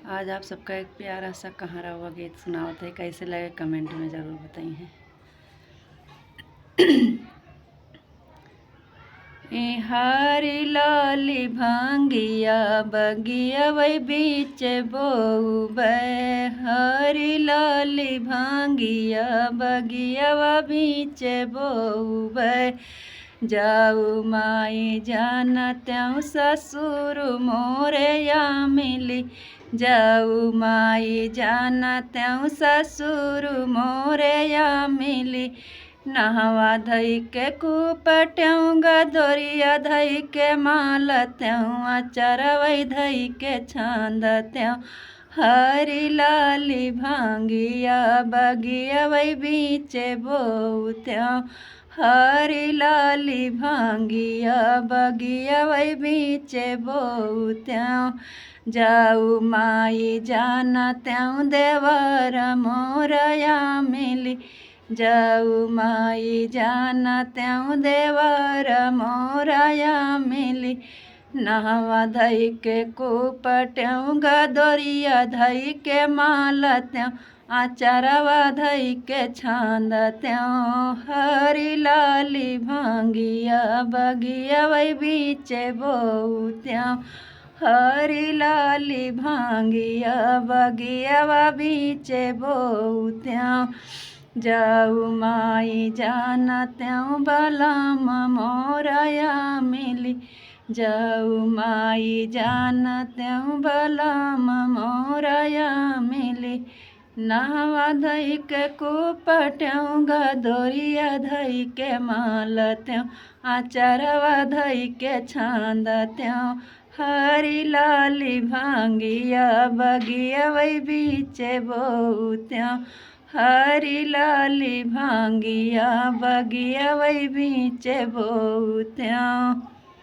आज आप सबका एक प्यारा सा कहारा हुआ गीत सुनावत है। कैसे लगे कमेंट में ज़रूर बताइए। हरी लाली भांगिया बगिया वही बीच बोबे, हरी लाली भांगिया बगिया व बीच बोबे। जाऊ माई जाना त्यों ससुर मोरे या मिली, जाऊ माई जाना त्यों ससुर मोरे या मिली। नहवा धई के कुपट्यों गदोरिया धई के माल त्यों, अचरवई धई के छांद त्यों। हरी लाली भांगिया बगिया वही बीचे बोऊ त्यों, हरी लाली भांगिया बगिया वही बीचे बोऊ त्यों। जाऊ माई जाना त्यों देवर मोरया मिली, जाऊ माई जाना त्यों देवर मोरया मिली। नहवा धई के कुपट्यों गदोरिया धई के माल त्यों, आचरवा धई के छांद त्यों। हरी लाली भांगिया बगिया वही बीचे बोऊ त्यों, हरी लाली भांगिया बगिया व बीचे बोऊ त्यों। जाऊ माई जाना त्यों बलम मोरया मिली, जाऊ माई जाना त्यों बलम मोरया मिली। नहवा धई के कुपट्यों गदोरिया धई के माल त्यों, आचरवा धई के छांद त्यों। हरी लाली भांगिया बगिया वही बीचे बोऊ त्यों, हरी लाली भांगिया बगिया वही बीचे बोऊ त्यों।